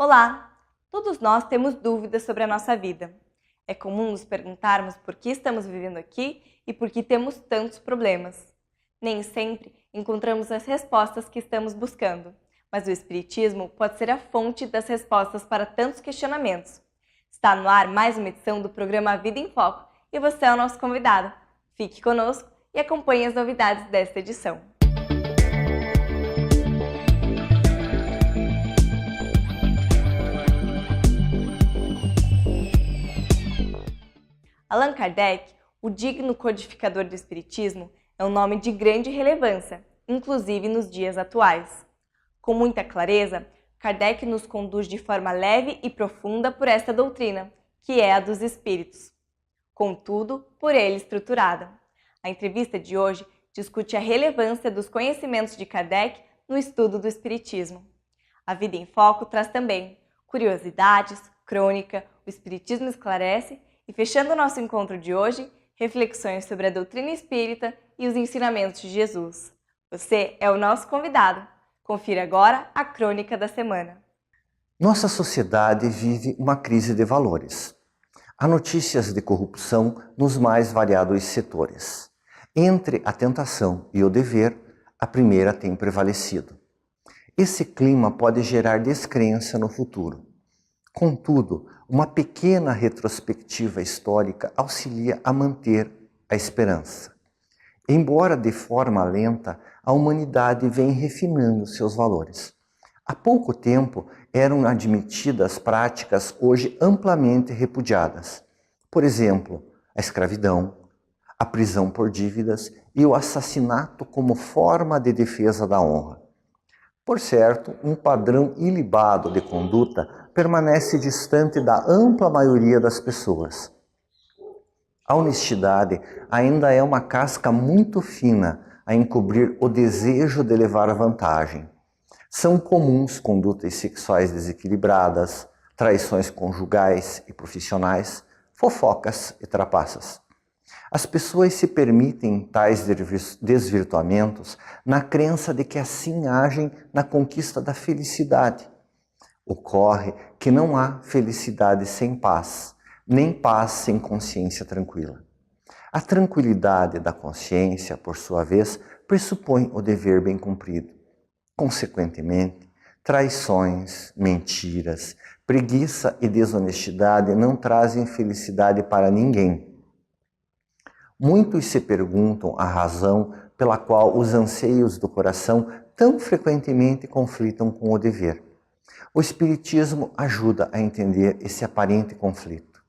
Olá! Todos nós temos dúvidas sobre a nossa vida. É comum nos perguntarmos por que estamos vivendo aqui e por que temos tantos problemas. Nem sempre encontramos as respostas que estamos buscando, mas o Espiritismo pode ser a fonte das respostas para tantos questionamentos. Está no ar mais uma edição do programa Vida em Foco e você é o nosso convidado. Fique conosco e acompanhe as novidades desta edição. Allan Kardec, o digno codificador do Espiritismo, é um nome de grande relevância, inclusive nos dias atuais. Com muita clareza, Kardec nos conduz de forma leve e profunda por esta doutrina, que é a dos espíritos. Contudo, por ele estruturada. A entrevista de hoje discute a relevância dos conhecimentos de Kardec no estudo do Espiritismo. A Vida em Foco traz também curiosidades, crônica, o Espiritismo esclarece e, fechando o nosso encontro de hoje, reflexões sobre a doutrina espírita e os ensinamentos de Jesus. Você é o nosso convidado. Confira agora a crônica da semana. Nossa sociedade vive uma crise de valores. Há notícias de corrupção nos mais variados setores. Entre a tentação e o dever, a primeira tem prevalecido. Esse clima pode gerar descrença no futuro. Contudo, uma pequena retrospectiva histórica auxilia a manter a esperança. Embora de forma lenta, a humanidade vem refinando seus valores. Há pouco tempo eram admitidas práticas hoje amplamente repudiadas. Por exemplo, a escravidão, a prisão por dívidas e o assassinato como forma de defesa da honra. Por certo, um padrão ilibado de conduta permanece distante da ampla maioria das pessoas. A honestidade ainda é uma casca muito fina a encobrir o desejo de levar vantagem. São comuns condutas sexuais desequilibradas, traições conjugais e profissionais, fofocas e trapaças. As pessoas se permitem tais desvirtuamentos na crença de que assim agem na conquista da felicidade. Ocorre que não há felicidade sem paz, nem paz sem consciência tranquila. A tranquilidade da consciência, por sua vez, pressupõe o dever bem cumprido. Consequentemente, traições, mentiras, preguiça e desonestidade não trazem felicidade para ninguém. Muitos se perguntam a razão pela qual os anseios do coração tão frequentemente conflitam com o dever. O Espiritismo ajuda a entender esse aparente conflito.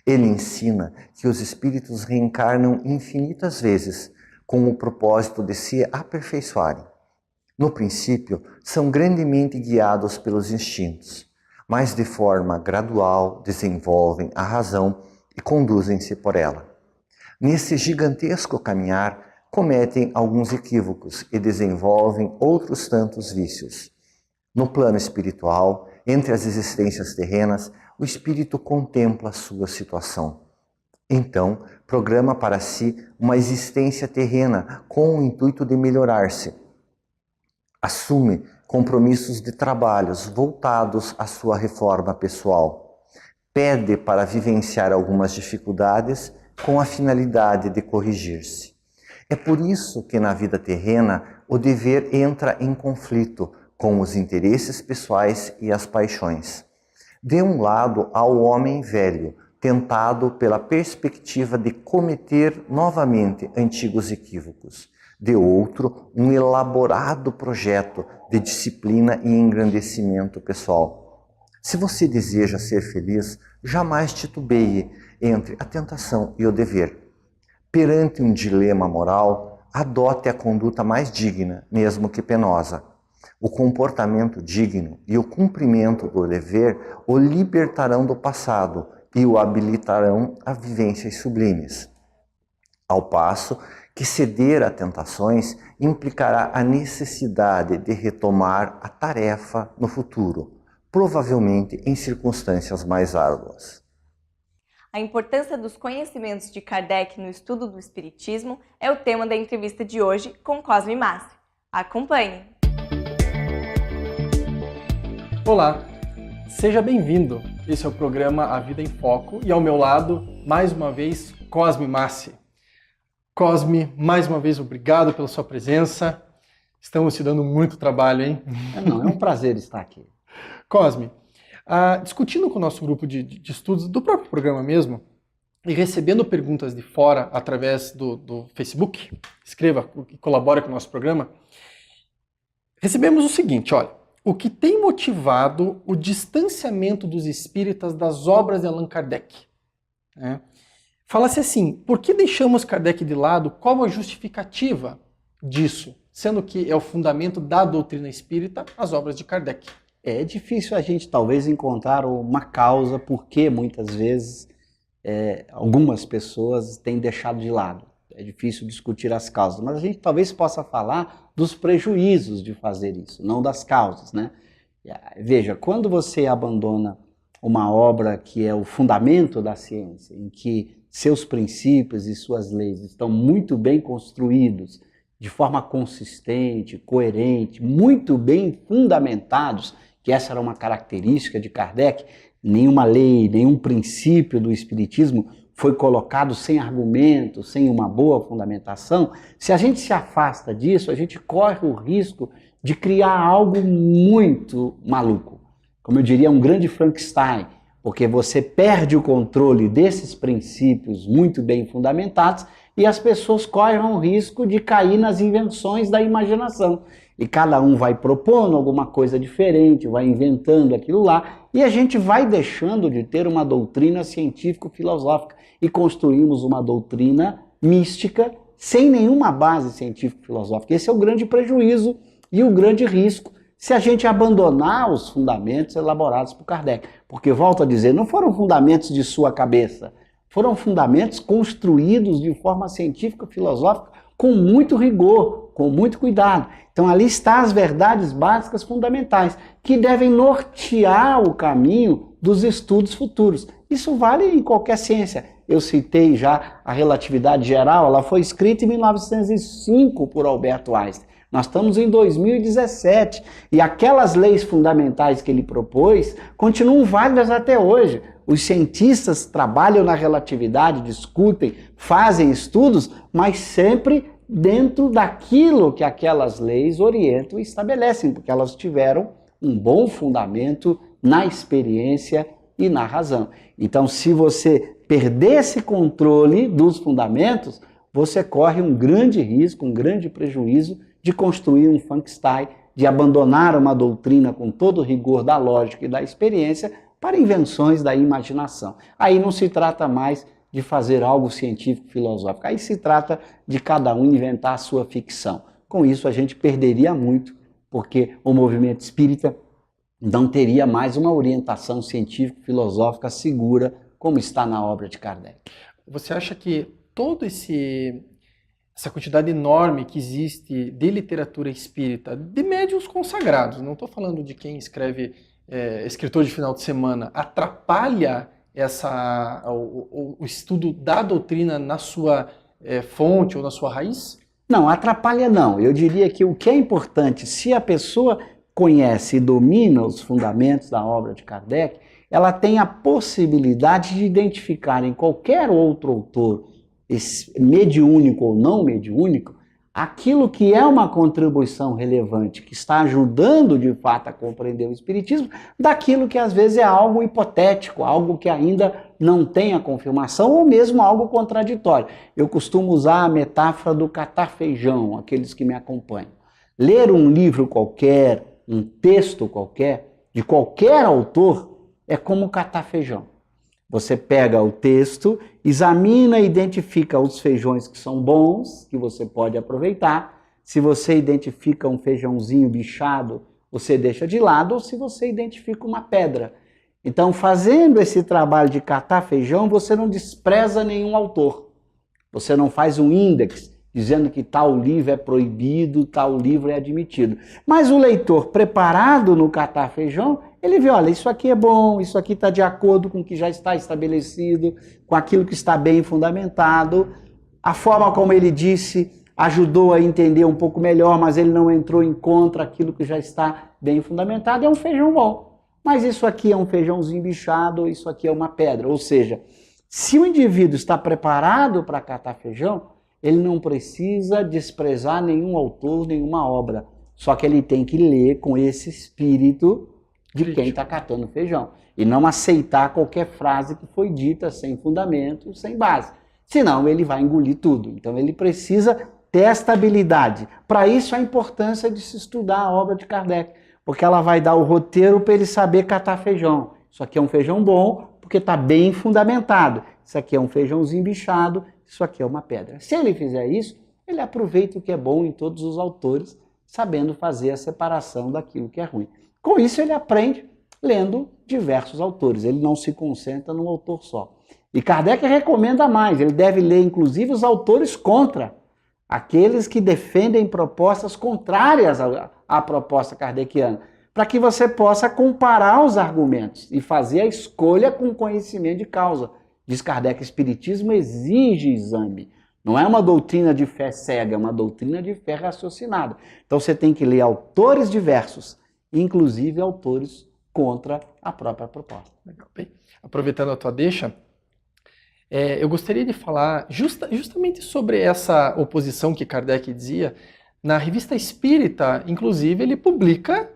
Ele ensina que os espíritos reencarnam infinitas vezes com o propósito de se aperfeiçoarem. No princípio, são grandemente guiados pelos instintos, mas de forma gradual desenvolvem a razão e conduzem-se por ela. Nesse gigantesco caminhar, cometem alguns equívocos e desenvolvem outros tantos vícios. No plano espiritual, entre as existências terrenas, o espírito contempla sua situação. Então, programa para si uma existência terrena com o intuito de melhorar-se. Assume compromissos de trabalhos voltados à sua reforma pessoal. Pede para vivenciar algumas dificuldades com a finalidade de corrigir-se. É por isso que na vida terrena o dever entra em conflito com os interesses pessoais e as paixões. De um lado, há o homem velho, tentado pela perspectiva de cometer novamente antigos equívocos. De outro, um elaborado projeto de disciplina e engrandecimento pessoal. Se você deseja ser feliz, jamais titubeie entre a tentação e o dever. Perante um dilema moral, adote a conduta mais digna, mesmo que penosa. O comportamento digno e o cumprimento do dever o libertarão do passado e o habilitarão a vivências sublimes. Ao passo que ceder a tentações implicará a necessidade de retomar a tarefa no futuro, provavelmente em circunstâncias mais árduas. A importância dos conhecimentos de Kardec no estudo do Espiritismo é o tema da entrevista de hoje com Cosme Mastro. Acompanhe! Olá! Seja bem-vindo. Esse é o programa A Vida em Foco e ao meu lado, mais uma vez, Cosme Massi. Cosme, mais uma vez, obrigado pela sua presença. Estamos te dando muito trabalho, hein? Não, é um prazer estar aqui. Cosme, discutindo com o nosso grupo de estudos do próprio programa mesmo, e recebendo perguntas de fora através do Facebook, escreva e colabore com o nosso programa, recebemos o seguinte, olha, o que tem motivado o distanciamento dos espíritas das obras de Allan Kardec? Fala-se assim, por que deixamos Kardec de lado? Qual a justificativa disso? Sendo que é o fundamento da doutrina espírita as obras de Kardec. É difícil a gente talvez encontrar uma causa por que muitas vezes algumas pessoas têm deixado de lado. É difícil discutir as causas, mas a gente talvez possa falar dos prejuízos de fazer isso, não das causas, né? Veja, quando você abandona uma obra que é o fundamento da ciência, em que seus princípios e suas leis estão muito bem construídos, de forma consistente, coerente, muito bem fundamentados, que essa era uma característica de Kardec, nenhuma lei, nenhum princípio do Espiritismo foi colocado sem argumento, sem uma boa fundamentação. Se a gente se afasta disso, a gente corre o risco de criar algo muito maluco. Como eu diria, um grande Frankenstein, porque você perde o controle desses princípios muito bem fundamentados e as pessoas correm o risco de cair nas invenções da imaginação. E cada um vai propondo alguma coisa diferente, vai inventando aquilo lá, e a gente vai deixando de ter uma doutrina científico-filosófica e construímos uma doutrina mística sem nenhuma base científico-filosófica. Esse é o grande prejuízo e o grande risco se a gente abandonar os fundamentos elaborados por Kardec. Porque, volto a dizer, não foram fundamentos de sua cabeça, foram fundamentos construídos de forma científica-filosófica com muito rigor, com muito cuidado. Então ali estão as verdades básicas fundamentais, que devem nortear o caminho dos estudos futuros. Isso vale em qualquer ciência. Eu citei já a relatividade geral, ela foi escrita em 1905 por Alberto Einstein. Nós estamos em 2017 e aquelas leis fundamentais que ele propôs continuam válidas até hoje. Os cientistas trabalham na relatividade, discutem, fazem estudos, mas sempre dentro daquilo que aquelas leis orientam e estabelecem, porque elas tiveram um bom fundamento na experiência e na razão. Então, se você perder esse controle dos fundamentos, você corre um grande risco, um grande prejuízo de construir um Frankenstein, de abandonar uma doutrina com todo o rigor da lógica e da experiência para invenções da imaginação. Aí não se trata mais de fazer algo científico-filosófico. Aí se trata de cada um inventar a sua ficção. Com isso a gente perderia muito, porque o movimento espírita não teria mais uma orientação científico-filosófica segura, como está na obra de Kardec. Você acha que toda essa quantidade enorme que existe de literatura espírita, de médiuns consagrados, não estou falando de quem escreve escritor de final de semana, atrapalha o estudo da doutrina na sua fonte ou na sua raiz? Não, atrapalha não. Eu diria que o que é importante, se a pessoa conhece e domina os fundamentos da obra de Kardec, ela tem a possibilidade de identificar em qualquer outro autor, mediúnico ou não mediúnico, aquilo que é uma contribuição relevante, que está ajudando de fato a compreender o Espiritismo, daquilo que às vezes é algo hipotético, algo que ainda não tem a confirmação, ou mesmo algo contraditório. Eu costumo usar a metáfora do catar feijão, aqueles que me acompanham. Ler um livro qualquer, um texto qualquer, de qualquer autor, é como catar feijão. Você pega o texto, examina e identifica os feijões que são bons, que você pode aproveitar. Se você identifica um feijãozinho bichado, você deixa de lado, ou se você identifica uma pedra. Então, fazendo esse trabalho de catar feijão, você não despreza nenhum autor. Você não faz um índex dizendo que tal livro é proibido, tal livro é admitido. Mas o leitor preparado no catar feijão, ele vê, olha, isso aqui é bom, isso aqui está de acordo com o que já está estabelecido, com aquilo que está bem fundamentado. A forma como ele disse ajudou a entender um pouco melhor, mas ele não entrou em contra aquilo que já está bem fundamentado, é um feijão bom. mas isso aqui é um feijãozinho bichado, isso aqui é uma pedra. Ou seja, se o indivíduo está preparado para catar feijão, ele não precisa desprezar nenhum autor, nenhuma obra. Só que ele tem que ler com esse espírito de quem está catando feijão. E não aceitar qualquer frase que foi dita sem fundamento, sem base. Senão ele vai engolir tudo. Então ele precisa ter esta habilidade. Para isso a importância de se estudar a obra de Kardec. Porque ela vai dar o roteiro para ele saber catar feijão. Isso aqui é um feijão bom, porque está bem fundamentado. Isso aqui é um feijãozinho bichado, isso aqui é uma pedra. Se ele fizer isso, ele aproveita o que é bom em todos os autores, sabendo fazer a separação daquilo que é ruim. Com isso ele aprende lendo diversos autores, ele não se concentra num autor só. E Kardec recomenda mais, ele deve ler inclusive os autores contra, aqueles que defendem propostas contrárias à proposta kardeciana, para que você possa comparar os argumentos e fazer a escolha com conhecimento de causa. Diz Kardec, Espiritismo exige exame. Não é uma doutrina de fé cega, é uma doutrina de fé raciocinada. Então você tem que ler autores diversos, inclusive autores contra a própria proposta. Legal. Bem, aproveitando a tua deixa, eu gostaria de falar justamente sobre essa oposição que Kardec dizia. Na Revista Espírita, inclusive, ele publica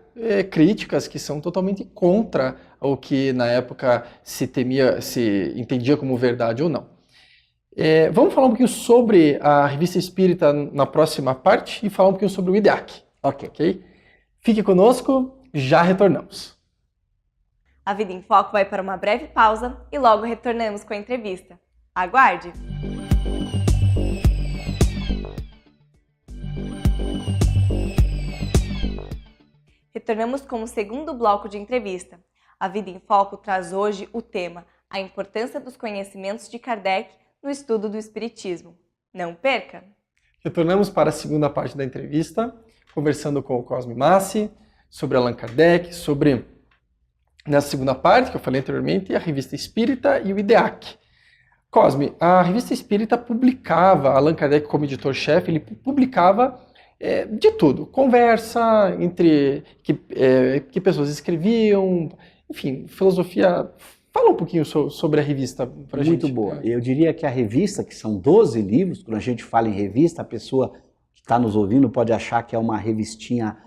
críticas que são totalmente contra o que na época se entendia como verdade ou não. Vamos falar um pouquinho sobre a Revista Espírita na próxima parte e falar um pouquinho sobre o IDEAC. Ok? Fique conosco, já retornamos. A Vida em Foco vai para uma breve pausa e logo retornamos com a entrevista. Aguarde! Retornamos com o segundo bloco de entrevista. A Vida em Foco traz hoje o tema A importância dos conhecimentos de Kardec no estudo do Espiritismo. Não perca! Retornamos para a segunda parte da entrevista, conversando com o Cosme Massi sobre Allan Kardec, sobre, nessa segunda parte, que eu falei anteriormente, a Revista Espírita e o IDEAC. Cosme, a Revista Espírita publicava, Allan Kardec como editor-chefe, ele publicava de tudo, conversa entre que pessoas escreviam, enfim, filosofia. Fala um pouquinho sobre a revista para a gente. Muito boa. Eu diria que a revista, que são 12 livros, quando a gente fala em revista, a pessoa que está nos ouvindo pode achar que é uma revistinha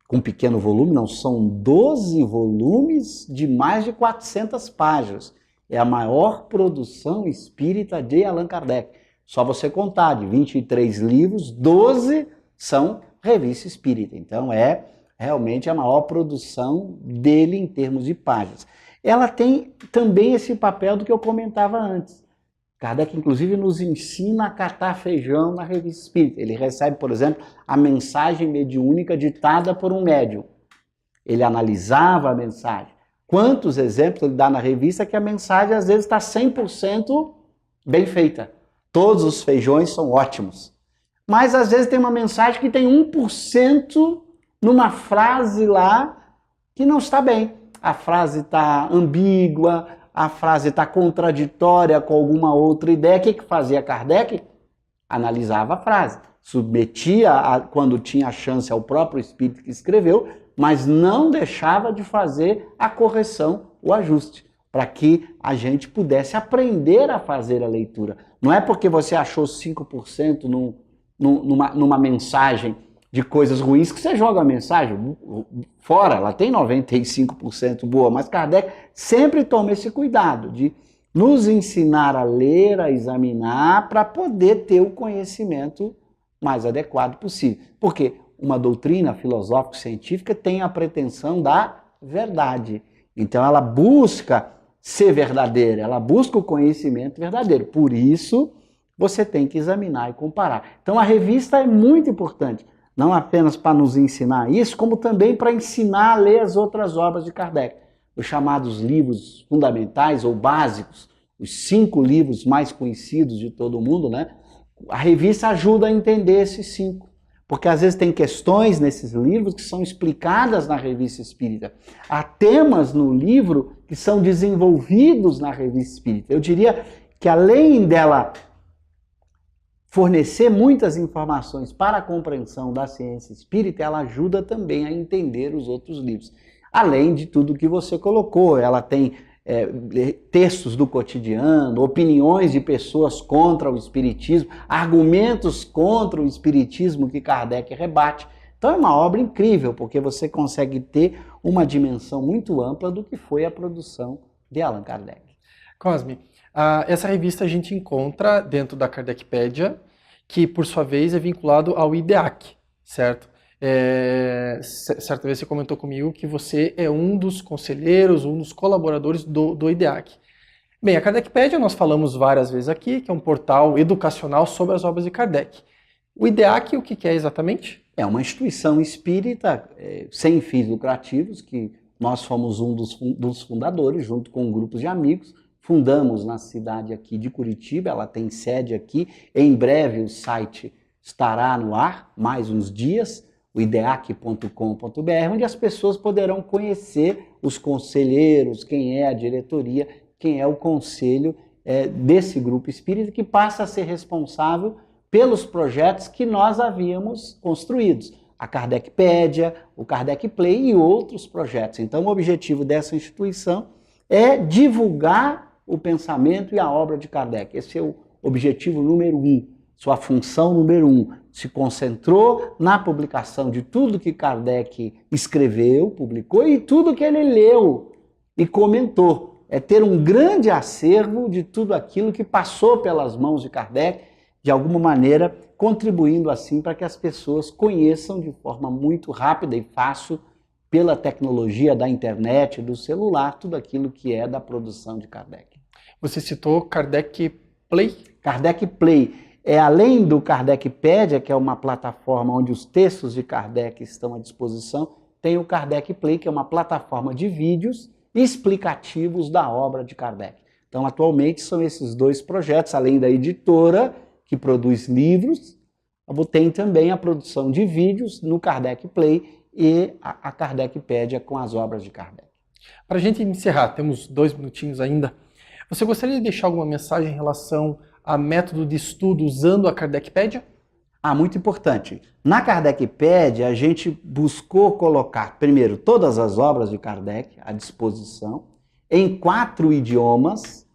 com pequeno volume, não, são 12 volumes de mais de 400 páginas. É a maior produção espírita de Allan Kardec. Só você contar, de 23 livros, 12 são revista espírita. Então é realmente a maior produção dele em termos de páginas. Ela tem também esse papel do que eu comentava antes. Kardec, inclusive, nos ensina a catar feijão na revista espírita. Ele recebe, por exemplo, a mensagem mediúnica ditada por um médium. Ele analisava a mensagem. Quantos exemplos ele dá na revista que a mensagem, às vezes, está 100% bem feita. Todos os feijões são ótimos. Mas, às vezes, tem uma mensagem que tem 1% numa frase lá que não está bem. A frase está ambígua, a frase está contraditória com alguma outra ideia. O que fazia Kardec? Analisava a frase, submetia, quando tinha a chance, ao próprio espírito que escreveu, mas não deixava de fazer a correção, o ajuste, para que a gente pudesse aprender a fazer a leitura. Não é porque você achou 5% numa mensagem de coisas ruins que você joga a mensagem fora, ela tem 95% boa, mas Kardec sempre toma esse cuidado de nos ensinar a ler, a examinar, para poder ter o conhecimento mais adequado possível. Porque uma doutrina filosófico-científica tem a pretensão da verdade. Então ela busca ser verdadeira, ela busca o conhecimento verdadeiro. Por isso, você tem que examinar e comparar. Então a revista é muito importante. Não apenas para nos ensinar isso, como também para ensinar a ler as outras obras de Kardec. Os chamados livros fundamentais ou básicos, os 5 livros mais conhecidos de todo mundo, né? A revista ajuda a entender esses 5. Porque às vezes tem questões nesses livros que são explicadas na revista espírita. Há temas no livro que são desenvolvidos na revista espírita. Eu diria que além dela fornecer muitas informações para a compreensão da ciência espírita, ela ajuda também a entender os outros livros. Além de tudo que você colocou, ela tem textos do cotidiano, opiniões de pessoas contra o espiritismo, argumentos contra o espiritismo que Kardec rebate. Então é uma obra incrível, porque você consegue ter uma dimensão muito ampla do que foi a produção de Allan Kardec. Cosme, essa revista a gente encontra dentro da Kardecpédia, que por sua vez é vinculado ao IDEAC, certo? Certa vez você comentou comigo que você é um dos conselheiros, um dos colaboradores do IDEAC. Bem, a Kardecpédia nós falamos várias vezes aqui, que é um portal educacional sobre as obras de Kardec. O IDEAC, o que é exatamente? É uma instituição espírita sem fins lucrativos, que nós fomos um dos fundadores, junto com um grupo de amigos. Fundamos na cidade aqui de Curitiba, ela tem sede aqui. Em breve o site estará no ar, mais uns dias, o ideac.com.br, onde as pessoas poderão conhecer os conselheiros, quem é a diretoria, quem é o conselho desse grupo espírita, que passa a ser responsável pelos projetos que nós havíamos construídos. A Kardecpédia, o Kardec Play e outros projetos. Então o objetivo dessa instituição é divulgar o pensamento e a obra de Kardec. Esse é o objetivo número 1, sua função número 1. Se concentrou na publicação de tudo que Kardec escreveu, publicou e tudo que ele leu e comentou. É ter um grande acervo de tudo aquilo que passou pelas mãos de Kardec, de alguma maneira contribuindo assim para que as pessoas conheçam de forma muito rápida e fácil, pela tecnologia da internet, do celular, tudo aquilo que é da produção de Kardec. Você citou Kardec Play? Kardec Play é além do Kardecpédia, que é uma plataforma onde os textos de Kardec estão à disposição, tem o Kardec Play, que é uma plataforma de vídeos explicativos da obra de Kardec. Então, atualmente, são esses dois projetos, além da editora, que produz livros, tem também a produção de vídeos no Kardec Play e a Kardecpédia com as obras de Kardec. Para a gente encerrar, temos 2 minutinhos ainda. Você gostaria de deixar alguma mensagem em relação a método de estudo usando a Kardecpédia? Muito importante. Na Kardecpédia, a gente buscou colocar, primeiro, todas as obras de Kardec à disposição, em 4 idiomas.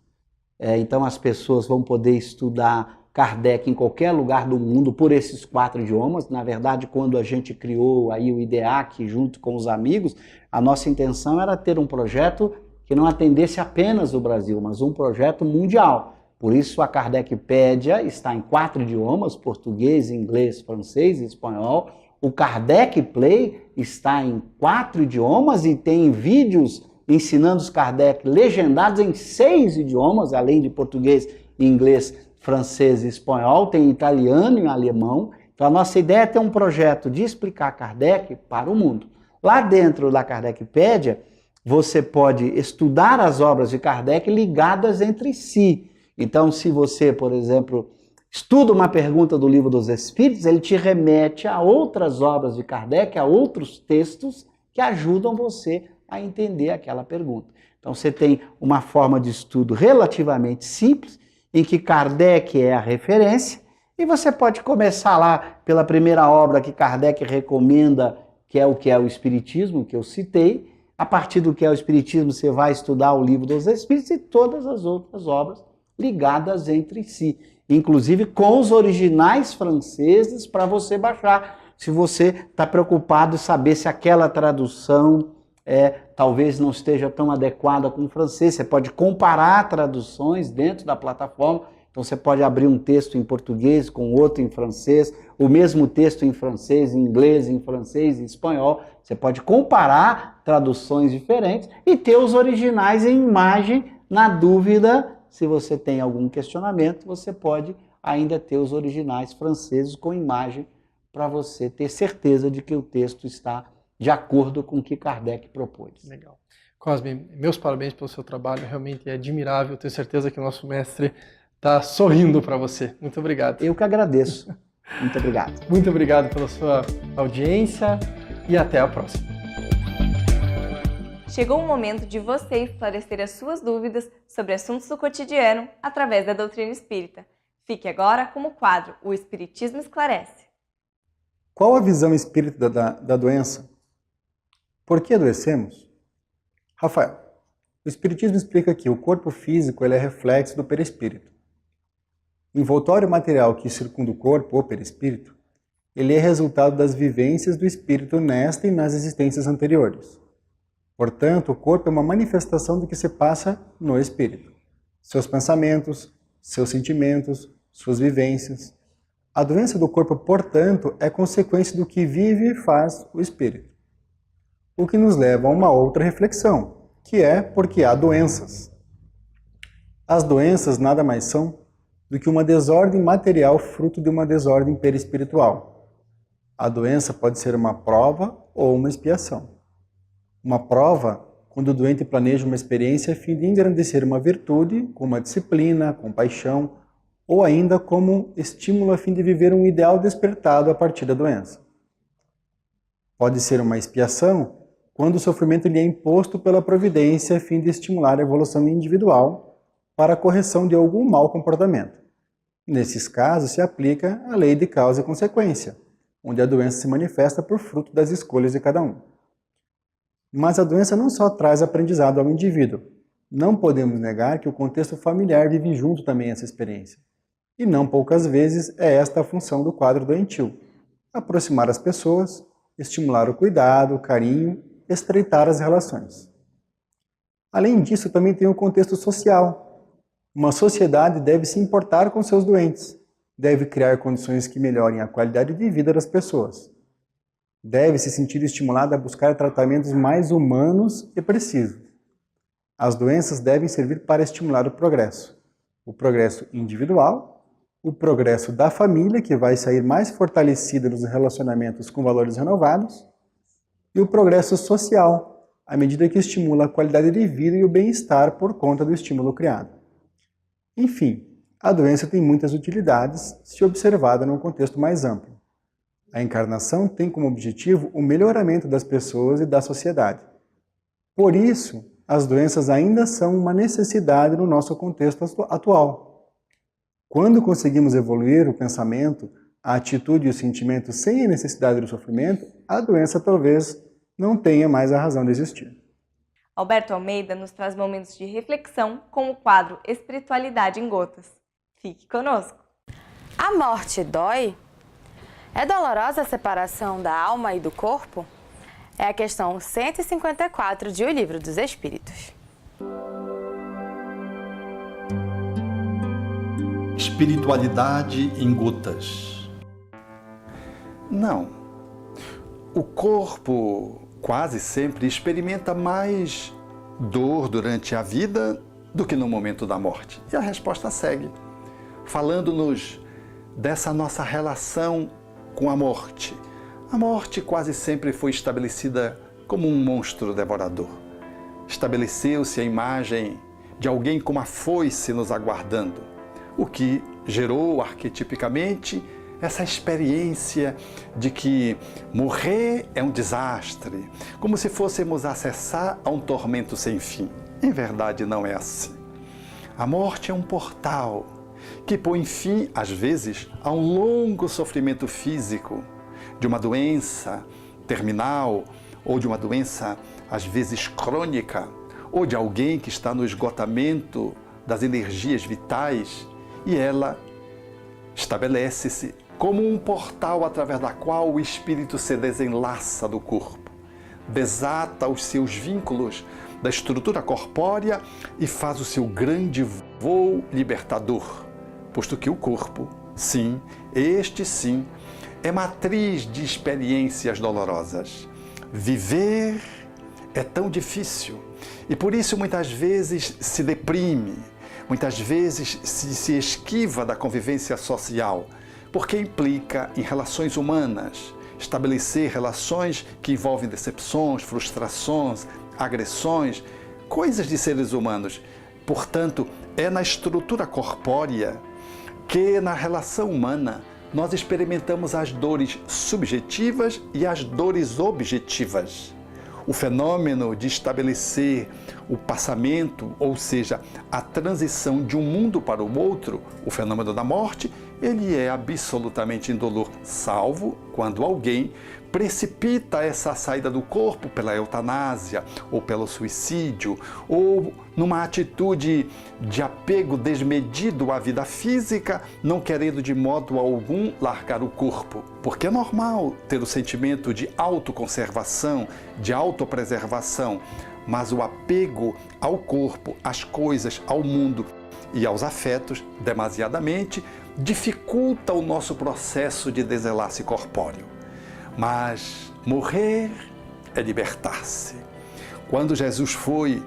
Então, as pessoas vão poder estudar Kardec em qualquer lugar do mundo por esses 4 idiomas. Na verdade, quando a gente criou aí o IDEAC junto com os amigos, a nossa intenção era ter um projeto que não atendesse apenas o Brasil, mas um projeto mundial. Por isso a Kardecpédia está em 4 idiomas, português, inglês, francês e espanhol. O Kardec Play está em 4 idiomas e tem vídeos ensinando os Kardec legendados em 6 idiomas, além de português, inglês, francês e espanhol, tem italiano e alemão. Então a nossa ideia é ter um projeto de explicar Kardec para o mundo. Lá dentro da Kardecpédia, você pode estudar as obras de Kardec ligadas entre si. Então, se você, por exemplo, estuda uma pergunta do Livro dos Espíritos, ele te remete a outras obras de Kardec, a outros textos que ajudam você a entender aquela pergunta. Então, você tem uma forma de estudo relativamente simples, em que Kardec é a referência, e você pode começar lá pela primeira obra que Kardec recomenda, que é o Espiritismo, que eu citei. A partir do que é o Espiritismo, você vai estudar o Livro dos Espíritos e todas as outras obras ligadas entre si, inclusive com os originais franceses para você baixar. Se você está preocupado em saber se aquela tradução talvez não esteja tão adequada com o francês, você pode comparar traduções dentro da plataforma. Então você pode abrir um texto em português com outro em francês, o mesmo texto em francês, em inglês, em francês, em espanhol. Você pode comparar traduções diferentes e ter os originais em imagem. Na dúvida, se você tem algum questionamento, você pode ainda ter os originais franceses com imagem para você ter certeza de que o texto está de acordo com o que Kardec propôs. Legal. Cosme, meus parabéns pelo seu trabalho, realmente é admirável. Tenho certeza que o nosso mestre está sorrindo para você. Muito obrigado. Eu que agradeço. Muito obrigado. Muito obrigado pela sua audiência e até a próxima. Chegou o momento de você esclarecer as suas dúvidas sobre assuntos do cotidiano através da doutrina espírita. Fique agora com o quadro O Espiritismo Esclarece. Qual a visão espírita da doença? Por que adoecemos? Rafael, o Espiritismo explica que o corpo físico ele é reflexo do perispírito. O envoltório material que circunda o corpo, ou perispírito, ele é resultado das vivências do espírito nesta e nas existências anteriores. Portanto, o corpo é uma manifestação do que se passa no espírito. Seus pensamentos, seus sentimentos, suas vivências. A doença do corpo, portanto, é consequência do que vive e faz o espírito. O que nos leva a uma outra reflexão, que é porque há doenças. As doenças nada mais são do que uma desordem material fruto de uma desordem perispiritual. A doença pode ser uma prova ou uma expiação. Uma prova, quando o doente planeja uma experiência a fim de engrandecer uma virtude, com uma disciplina, com paixão, ou ainda como estímulo a fim de viver um ideal despertado a partir da doença. Pode ser uma expiação, quando o sofrimento lhe é imposto pela providência a fim de estimular a evolução individual para a correção de algum mau comportamento. Nesses casos, se aplica a lei de causa e consequência, onde a doença se manifesta por fruto das escolhas de cada um. Mas a doença não só traz aprendizado ao indivíduo. Não podemos negar que o contexto familiar vive junto também essa experiência. E não poucas vezes é esta a função do quadro doentio: aproximar as pessoas, estimular o cuidado, o carinho, estreitar as relações. Além disso, também tem o contexto social. Uma sociedade deve se importar com seus doentes, deve criar condições que melhorem a qualidade de vida das pessoas. Deve se sentir estimulada a buscar tratamentos mais humanos e precisos. As doenças devem servir para estimular o progresso individual, o progresso da família, que vai sair mais fortalecida nos relacionamentos com valores renovados, e o progresso social, à medida que estimula a qualidade de vida e o bem-estar por conta do estímulo criado. Enfim, a doença tem muitas utilidades se observada num contexto mais amplo. A encarnação tem como objetivo o melhoramento das pessoas e da sociedade. Por isso, as doenças ainda são uma necessidade no nosso contexto atual. Quando conseguimos evoluir o pensamento, a atitude e o sentimento sem a necessidade do sofrimento, a doença talvez não tenha mais a razão de existir. Alberto Almeida nos traz momentos de reflexão com o quadro Espiritualidade em Gotas. Fique conosco! A morte dói? É dolorosa a separação da alma e do corpo? É a questão 154 de O Livro dos Espíritos. Espiritualidade em gotas. Não. O corpo quase sempre experimenta mais dor durante a vida do que no momento da morte. E a resposta segue, falando-nos dessa nossa relação com a morte. A morte quase sempre foi estabelecida como um monstro devorador. Estabeleceu-se a imagem de alguém com uma foice nos aguardando, o que gerou arquetipicamente essa experiência de que morrer é um desastre, como se fôssemos acessar a um tormento sem fim. Em verdade, não é assim. A morte é um portal que põe fim, às vezes, a um longo sofrimento físico, de uma doença terminal ou de uma doença, às vezes, crônica, ou de alguém que está no esgotamento das energias vitais, e ela estabelece-se como um portal através da qual o espírito se desenlaça do corpo, desata os seus vínculos da estrutura corpórea e faz o seu grande voo libertador, posto que o corpo, sim, este sim, é matriz de experiências dolorosas. Viver é tão difícil e por isso muitas vezes se deprime, muitas vezes se esquiva da convivência social, porque implica em relações humanas, estabelecer relações que envolvem decepções, frustrações, agressões, coisas de seres humanos. Portanto, é na estrutura corpórea que, na relação humana, nós experimentamos as dores subjetivas e as dores objetivas. O fenômeno de estabelecer o passamento, ou seja, a transição de um mundo para o outro, o fenômeno da morte, ele é absolutamente indolor, salvo quando alguém precipita essa saída do corpo pela eutanásia, ou pelo suicídio, ou numa atitude de apego desmedido à vida física, não querendo de modo algum largar o corpo. Porque é normal ter o sentimento de autoconservação, de autopreservação, mas o apego ao corpo, às coisas, ao mundo e aos afetos, demasiadamente, dificulta o nosso processo de desenlace corpóreo. Mas morrer é libertar-se. Quando Jesus foi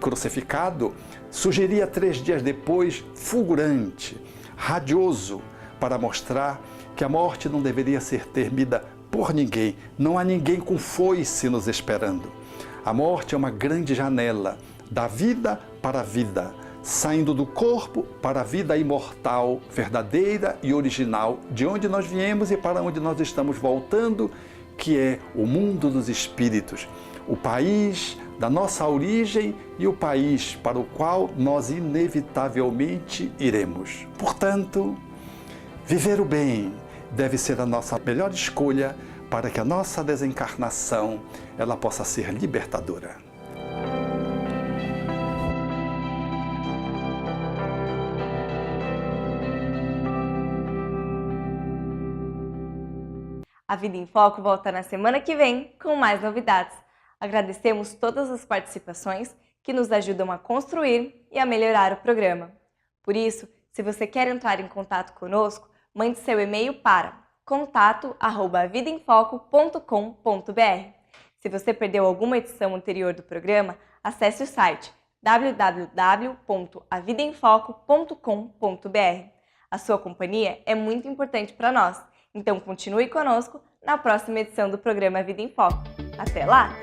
crucificado, surgiria 3 dias depois, fulgurante, radioso, para mostrar que a morte não deveria ser temida por ninguém. Não há ninguém com foice nos esperando. A morte é uma grande janela da vida para a vida, saindo do corpo para a vida imortal, verdadeira e original, de onde nós viemos e para onde nós estamos voltando, que é o mundo dos espíritos, o país da nossa origem e o país para o qual nós inevitavelmente iremos. Portanto, viver o bem deve ser a nossa melhor escolha para que a nossa desencarnação ela possa ser libertadora. A Vida em Foco volta na semana que vem com mais novidades. Agradecemos todas as participações que nos ajudam a construir e a melhorar o programa. Por isso, se você quer entrar em contato conosco, mande seu e-mail para contato@vidaemfoco.com.br. Se você perdeu alguma edição anterior do programa, acesse o site www.avidaemfoco.com.br. A sua companhia é muito importante para nós, então continue conosco na próxima edição do programa Vida em Foco. Até lá!